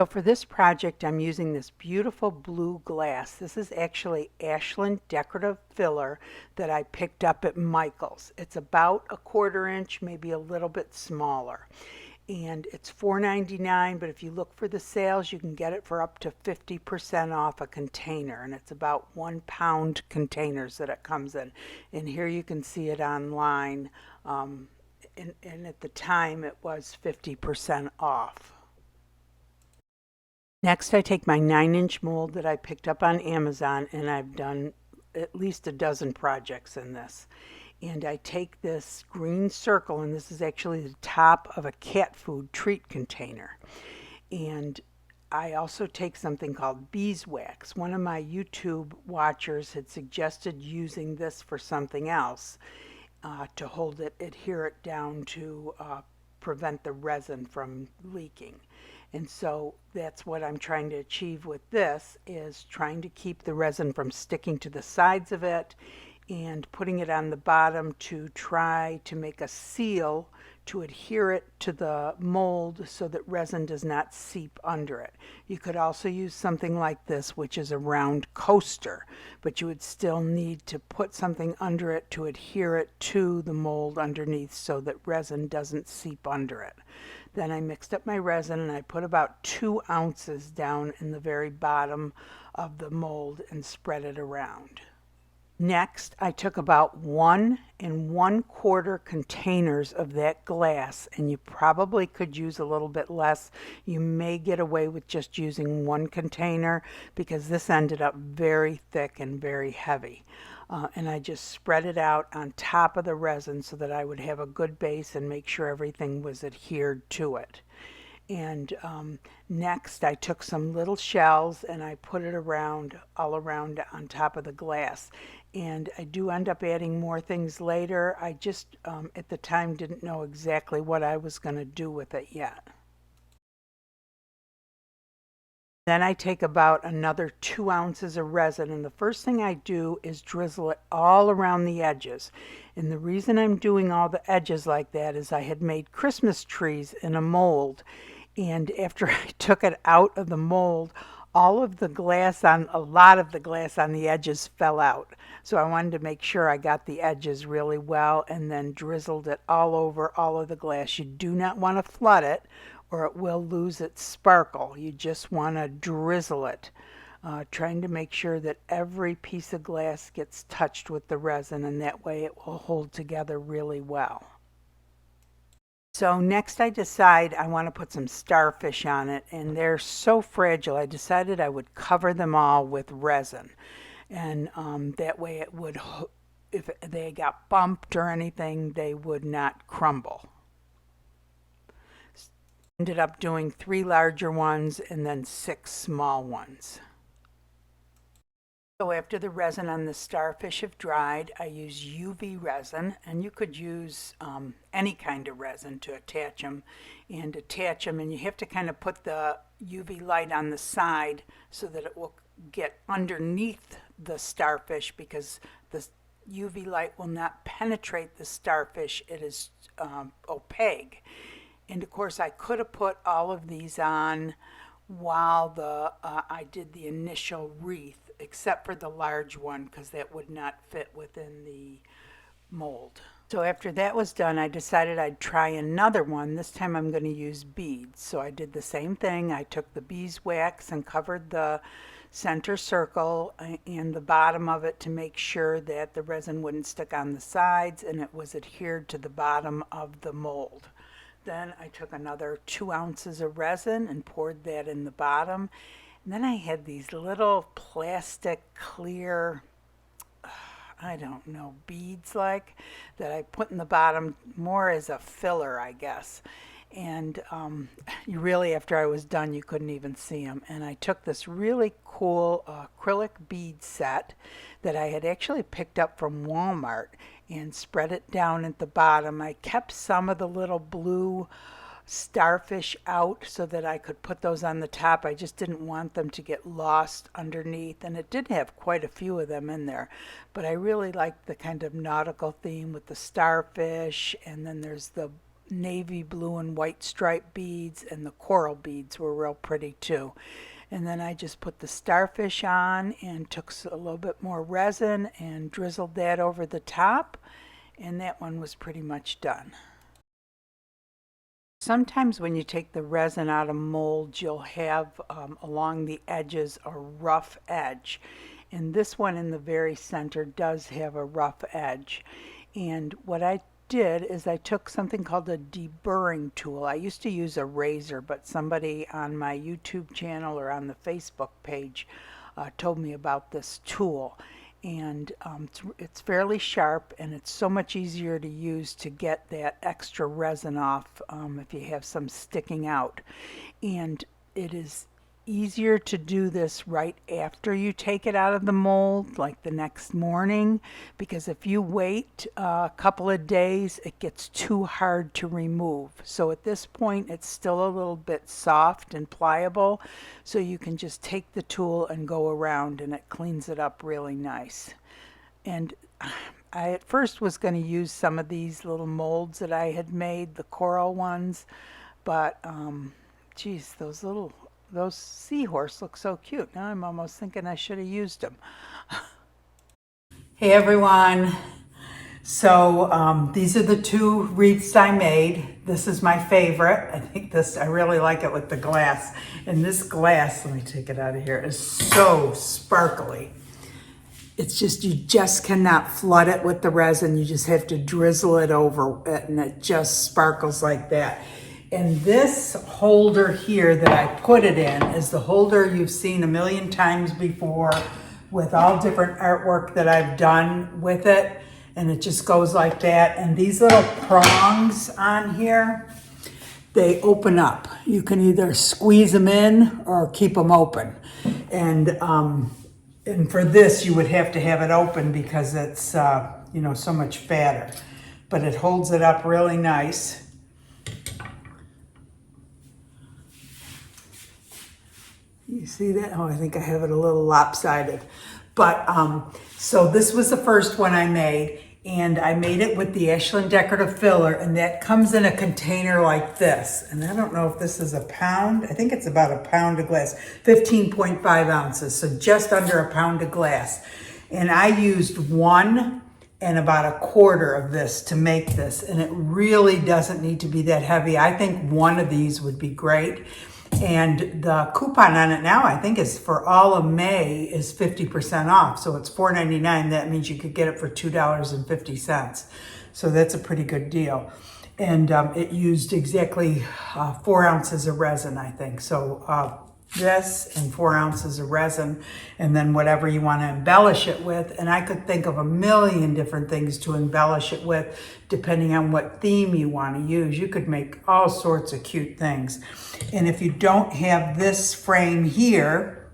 So for this project, I'm using this beautiful blue glass. This is actually Ashland decorative filler that I picked up at Michael's. It's about a 1/4 inch, maybe a little bit smaller. And it's $4.99, but if you look for the sales, you can get it for up to 50% off a container. And it's about 1 pound containers that it comes in. And here you can see it online. And at the time, it was 50% off. Next, I take my 9-inch mold that I picked up on Amazon, and I've done at least a dozen projects in this. And I take this green circle, and this is actually the top of a cat food treat container. And I also take something called beeswax. One of my YouTube watchers had suggested using this for something else to adhere it down to prevent the resin from leaking. And so that's what I'm trying to achieve with this, is trying to keep the resin from sticking to the sides of it and putting it on the bottom to try to make a seal to adhere it to the mold so that resin does not seep under it. You could also use something like this, which is a round coaster, but you would still need to put something under it to adhere it to the mold underneath so that resin doesn't seep under it. Then I mixed up my resin and I put about 2 ounces down in the very bottom of the mold and spread it around. Next, I took about 1 1/4 containers of that glass, and you probably could use a little bit less. You may get away with just using 1 container because this ended up very thick and very heavy. And I just spread it out on top of the resin so that I would have a good base and make sure everything was adhered to it. And next I took some little shells and I put it all around on top of the glass. And I do end up adding more things later. I just at the time didn't know exactly what I was going to do with it yet. Then I take about another 2 ounces of resin, and the first thing I do is drizzle it all around the edges. And the reason I'm doing all the edges like that is I had made Christmas trees in a mold, and after I took it out of the mold, a lot of the glass on the edges fell out. So I wanted to make sure I got the edges really well and then drizzled it all over all of the glass. You do not want to flood it or it will lose its sparkle. You just want to drizzle it, trying to make sure that every piece of glass gets touched with the resin, and that way it will hold together really well. So next I decide I want to put some starfish on it, and they're so fragile I decided I would cover them all with resin, and that way it would, if they got bumped or anything, they would not crumble. Ended up doing 3 larger ones and then 6 small ones. So after the resin on the starfish have dried, I use UV resin, and you could use any kind of resin to attach them, and you have to kind of put the UV light on the side so that it will get underneath the starfish, because the UV light will not penetrate the starfish. It is opaque. And of course I could have put all of these on while I did the initial wreath, except for the large one because that would not fit within the mold. So after that was done, I decided I'd try another one. This time I'm going to use beads. So I did the same thing. I took the beeswax and covered the center circle and the bottom of it to make sure that the resin wouldn't stick on the sides and it was adhered to the bottom of the mold. Then I took another 2 ounces of resin and poured that in the bottom. And then I had these little plastic clear, I don't know, beads like, that I put in the bottom more as a filler, I guess. And you really, after I was done, you couldn't even see them. And I took this really cool acrylic bead set that I had actually picked up from Walmart and spread it down at the bottom. I kept some of the little blue starfish out so that I could put those on the top. I just didn't want them to get lost underneath, and it did have quite a few of them in there, but I really liked the kind of nautical theme with the starfish, and then there's the navy blue and white stripe beads, and the coral beads were real pretty too. And then I just put the starfish on and took a little bit more resin and drizzled that over the top, and that one was pretty much done. Sometimes when you take the resin out of molds, you'll have along the edges a rough edge. And this one in the very center does have a rough edge. And what I did is I took something called a deburring tool. I used to use a razor, but somebody on my YouTube channel or on the Facebook page told me about this tool. And it's fairly sharp, and it's so much easier to use to get that extra resin off if you have some sticking out. And it is easier to do this right after you take it out of the mold, like the next morning, because if you wait a couple of days, it gets too hard to remove. So at this point, it's still a little bit soft and pliable, so you can just take the tool and go around, and it cleans it up really nice. And I at first was going to use some of these little molds that I had made, the coral ones, but geez, those seahorse look so cute. Now I'm almost thinking I should have used them. Hey everyone. So these are the two wreaths I made. This is my favorite. I think I really like it with the glass. And this glass, let me take it out of here, is so sparkly. It's just, you just cannot flood it with the resin. You just have to drizzle it over it, and it just sparkles like that. And this holder here that I put it in is the holder you've seen a million times before, with all different artwork that I've done with it. And it just goes like that. And these little prongs on here, they open up. You can either squeeze them in or keep them open. And for this, you would have to have it open because it's so much fatter. But it holds it up really nice. You see that? Oh, I think I have it a little lopsided. But so this was the first one I made, and I made it with the Ashland decorative filler, and that comes in a container like this. And I don't know if this is a pound. I think it's about a pound of glass, 15.5 ounces, so just under a pound of glass. And I used 1 and about a quarter of this to make this, and it really doesn't need to be that heavy. I think 1 of these would be great. And the coupon on it now, I think, is for all of May is 50% off. So it's $4.99. That means you could get it for $2.50. So that's a pretty good deal. And it used exactly 4 ounces of resin, I think. So this and 4 ounces of resin, and then whatever you want to embellish it with. And I could think of a million different things to embellish it with, depending on what theme you want to use. You could make all sorts of cute things. And if you don't have this frame here,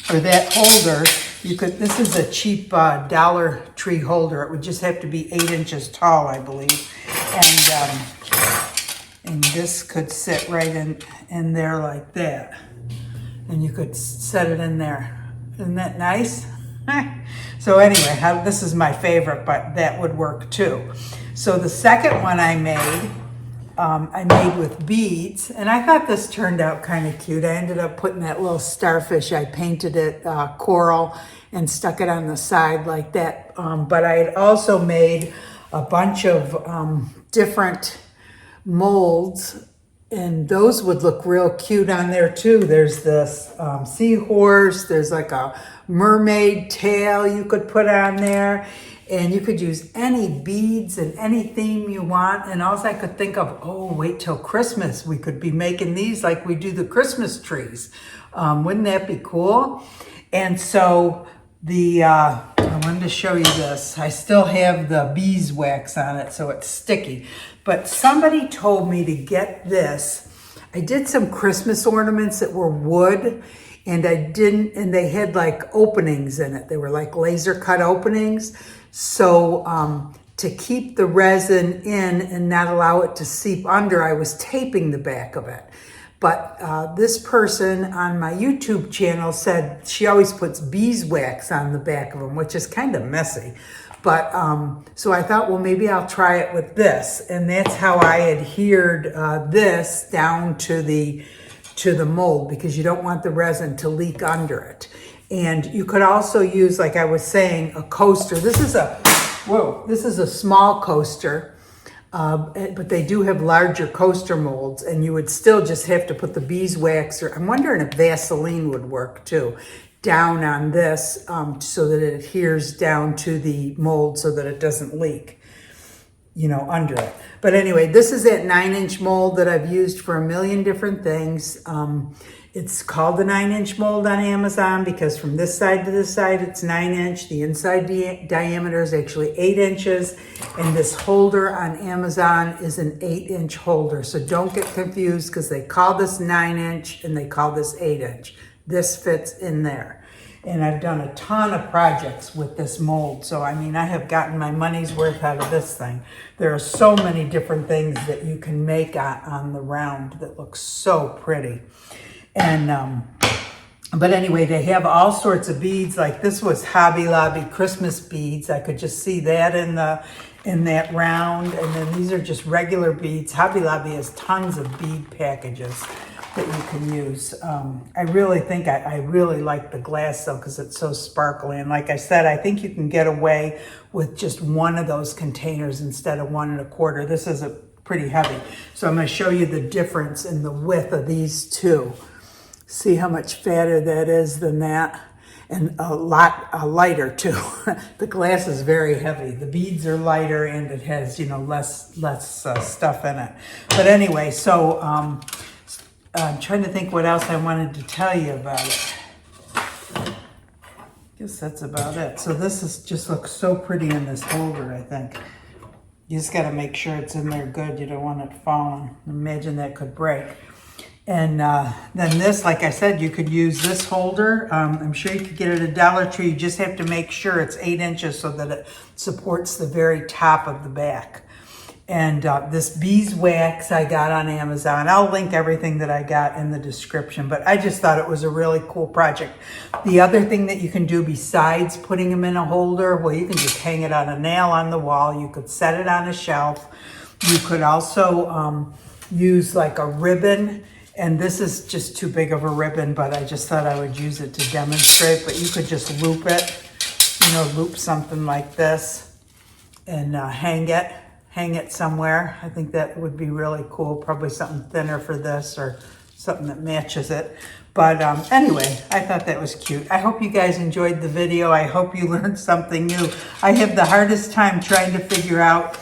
or that holder, you could, this is a cheap Dollar Tree holder. It would just have to be 8 inches tall, I believe. And this could sit right in there like that. And you could set it in there. Isn't that nice? So anyway, this is my favorite, but that would work too. So the second one I made with beads, and I thought this turned out kind of cute. I ended up putting that little starfish, I painted it coral and stuck it on the side like that. But I had also made a bunch of different molds, and those would look real cute on there too. There's this seahorse, there's like a mermaid tail you could put on there, and you could use any beads and any theme you want. And all I could think of, oh, wait till Christmas, we could be making these like we do the Christmas trees. Wouldn't that be cool? And so I wanted to show you this. I still have the beeswax on it, so it's sticky. But somebody told me to get this. I did some Christmas ornaments that were wood, and they had like openings in it. They were like laser cut openings. So to keep the resin in and not allow it to seep under, I was taping the back of it. But this person on my YouTube channel said she always puts beeswax on the back of them, which is kind of messy. But so I thought, well, maybe I'll try it with this, and that's how I adhered this down to the mold, because you don't want the resin to leak under it. And you could also use, like I was saying, a coaster. This is a small coaster, but they do have larger coaster molds, and you would still just have to put the beeswax, or I'm wondering if Vaseline would work too, down on this so that it adheres down to the mold so that it doesn't leak, you know, under it. But anyway, this is that 9-inch mold that I've used for a million different things. It's called the 9-inch mold on Amazon because from this side to this side, it's 9-inch. The inside diameter is actually 8 inches. And this holder on Amazon is an 8-inch holder. So don't get confused, because they call this 9-inch and they call this 8-inch. This fits in there. And I've done a ton of projects with this mold. So, I mean, I have gotten my money's worth out of this thing. There are so many different things that you can make on the round that look so pretty. And, but anyway, they have all sorts of beads. Like this was Hobby Lobby Christmas beads. I could just see that in that round. And then these are just regular beads. Hobby Lobby has tons of bead packages that you can use. I really think I really like the glass though, because it's so sparkly. And like I said, I think you can get away with just one of those containers instead of 1 1/4. This is pretty heavy. So I'm going to show you the difference in the width of these two. See how much fatter that is than that, and a lot lighter too. The glass is very heavy. The beads are lighter, and it has, you know, less stuff in it. But anyway, so I'm trying to think what else I wanted to tell you about it. I guess that's about it. So this just looks so pretty in this holder, I think. You just got to make sure it's in there good. You don't want it falling. Imagine that could break. And then this, like I said, you could use this holder. I'm sure you could get it at Dollar Tree. You just have to make sure it's 8 inches so that it supports the very top of the back. And this beeswax I got on Amazon. I'll link everything that I got in the description, but I just thought it was a really cool project. The other thing that you can do besides putting them in a holder, well, you can just hang it on a nail on the wall. You could set it on a shelf. You could also use like a ribbon. And this is just too big of a ribbon, but I just thought I would use it to demonstrate. But you could just loop it, you know, loop something like this and hang it somewhere. I think that would be really cool. Probably something thinner for this or something that matches it. But anyway, I thought that was cute. I hope you guys enjoyed the video. I hope you learned something new. I have the hardest time trying to figure out